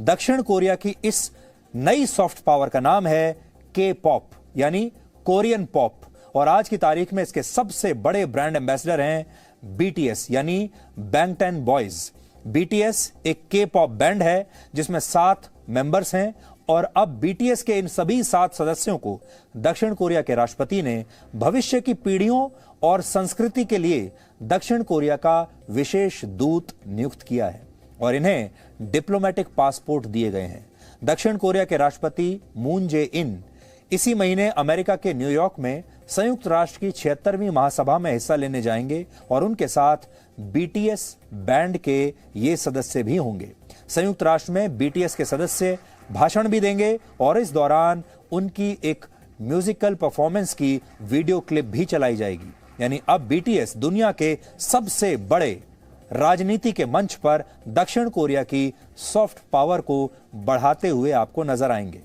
दक्षिण कोरिया की इस नई सॉफ्ट पावर का नाम है के पॉप यानी कोरियन पॉप। और आज की तारीख में इसके सबसे बड़े ब्रांड एम्बेसडर हैं बीटीएस यानी बैंगटन बॉयज। बीटीएस एक के पॉप बैंड है जिसमें 7 मेंबर्स हैं और अब बीटीएस के इन सभी 7 सदस्यों को दक्षिण कोरिया के राष्ट्रपति ने भविष्य की पीढ़ियों और संस्कृति के लिए दक्षिण कोरिया का विशेष दूत नियुक्त किया है और इन्हें डिप्लोमेटिक पासपोर्ट दिए गए हैं। दक्षिण कोरिया के राष्ट्रपति मून जे इन इसी महीने अमेरिका के न्यूयॉर्क में संयुक्त राष्ट्र की 76वीं महासभा में हिस्सा लेने जाएंगे और उनके साथ बीटीएस बैंड के ये सदस्य भी होंगे। संयुक्त राष्ट्र में बीटीएस के सदस्य भाषण भी देंगे और इस दौरान उनकी एक म्यूजिकल परफॉर्मेंस की वीडियो क्लिप भी चलाई जाएगी। यानी अब बीटीएस दुनिया के सबसे बड़े राजनीति के मंच पर दक्षिण कोरिया की सॉफ्ट पावर को बढ़ाते हुए आपको नजर आएंगे।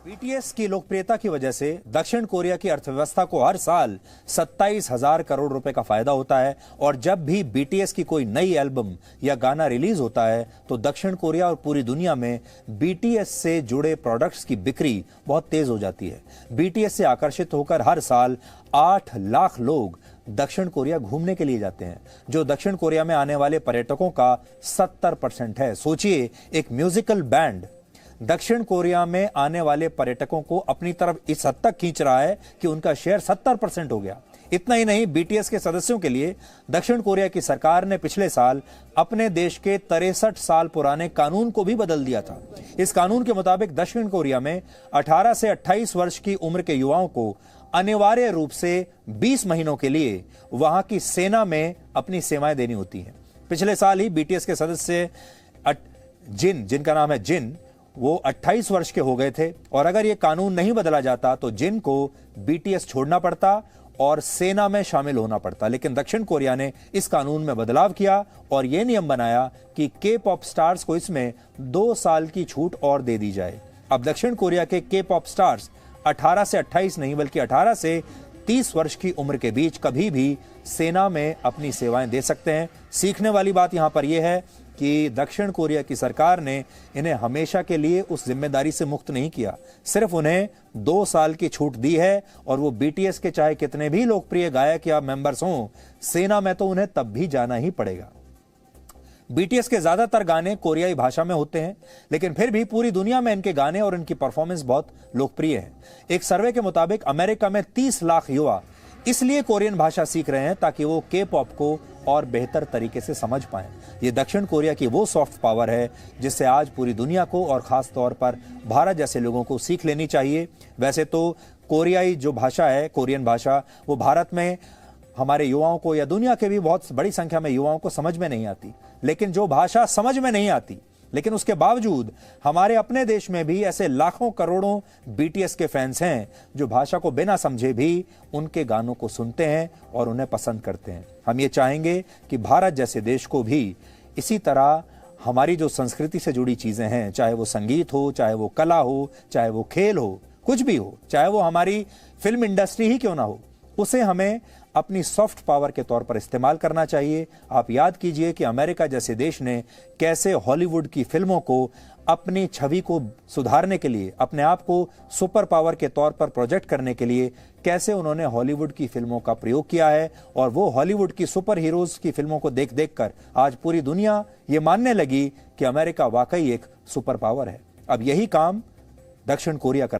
बीटीएस की लोकप्रियता की वजह से दक्षिण कोरिया की अर्थव्यवस्था को हर साल 27,000 करोड़ रुपए का फायदा होता है और जब भी बीटीएस की कोई नई एल्बम या गाना रिलीज होता है तो दक्षिण कोरिया और पूरी दुनिया में बीटीएस से जुड़े प्रोडक्ट्स की बिक्री बहुत तेज हो जाती है। बीटीएस से आकर्षित होकर हर साल 8 लाख लोग दक्षिण कोरिया घूमने के लिए जाते हैं, जो दक्षिण कोरिया में आने वाले पर्यटकों का 70% है। सोचिए, एक म्यूजिकल बैंड दक्षिण कोरिया में आने वाले पर्यटकों को अपनी तरफ इस हद तक खींच रहा है कि उनका शेयर 70% हो गया। इतना ही नहीं, बीटीएस के सदस्यों के लिए दक्षिण कोरिया की सरकार ने पिछले साल अपने देश के 63 साल पुराने कानून को भी बदल दिया था। इस कानून के मुताबिक दक्षिण कोरिया में 18 से 28 वर्ष की उम्र के युवाओं को अनिवार्य रूप से 20 महीनों के लिए वहां की सेना में अपनी सेवाएं देनी होती हैं। पिछले साल ही बीटीएस के सदस्य जिनका नाम है जिन, वो 28 वर्ष के हो गए थे और अगर ये कानून नहीं बदला जाता तो जिन को बीटीएस छोड़ना पड़ता और सेना में शामिल होना पड़ता। लेकिन दक्षिण कोरिया ने इस कानून में बदलाव किया और यह नियम बनाया कि के पॉप स्टार्स को इसमें 2 साल की छूट और दे दी जाए। अब दक्षिण कोरिया के के पॉप स्टार्स 18 से 28 नहीं बल्कि 18 से 30 वर्ष की उम्र के बीच कभी भी सेना में अपनी सेवाएं दे सकते हैं। सीखने वाली बात यहां पर यह है कि दक्षिण कोरिया की सरकार ने इन्हें हमेशा के लिए उस जिम्मेदारी से मुक्त नहीं किया, सिर्फ उन्हें 2 साल की छूट दी है और वो बीटीएस के चाहे कितने भी लोकप्रिय गायक या मेंबर्स हों, सेना में तो उन्हें तब भी जाना ही पड़ेगा। बीटीएस के ज्यादातर गाने कोरियाई भाषा में होते हैं, लेकिन फिर भी पूरी दुनिया में इनके गाने और इनकी परफॉर्मेंस बहुत लोकप्रिय है। एक सर्वे के मुताबिक अमेरिका में 30 लाख युवा इसलिए कोरियन भाषा सीख रहे हैं ताकि वो के पॉप को और बेहतर तरीके से समझ पाएं। ये दक्षिण कोरिया की वो सॉफ्ट पावर है जिससे आज पूरी दुनिया को और खास तौर पर भारत जैसे लोगों को सीख लेनी चाहिए। वैसे तो कोरियाई जो भाषा है, कोरियन भाषा, वो भारत में हमारे युवाओं को या दुनिया के भी बहुत बड़ी संख्या में युवाओं को समझ में नहीं आती, लेकिन जो भाषा समझ में नहीं आती लेकिन उसके बावजूद हमारे अपने देश में भी ऐसे लाखों करोड़ों बीटीएस के फैंस हैं जो भाषा को बिना समझे भी उनके गानों को सुनते हैं और उन्हें पसंद करते हैं। हम ये चाहेंगे कि भारत जैसे देश को भी इसी तरह हमारी जो संस्कृति से जुड़ी चीजें हैं, चाहे वो संगीत हो, चाहे वो कला हो, चाहे वो खेल हो, कुछ भी हो, चाहे वो हमारी फिल्म इंडस्ट्री ही क्यों ना हो, उसे हमें अपनी सॉफ्ट पावर के तौर पर इस्तेमाल करना चाहिए। आप याद कीजिए कि अमेरिका जैसे देश ने कैसे हॉलीवुड की फिल्मों को अपनी छवि को सुधारने के लिए, अपने आप को सुपर पावर के तौर पर प्रोजेक्ट करने के लिए कैसे उन्होंने हॉलीवुड की फिल्मों का प्रयोग किया है और वो हॉलीवुड की सुपर हीरोज की फिल्मों को देख देख कर आज पूरी दुनिया ये मानने लगी कि अमेरिका वाकई एक सुपर पावर है। अब यही काम दक्षिण कोरिया कर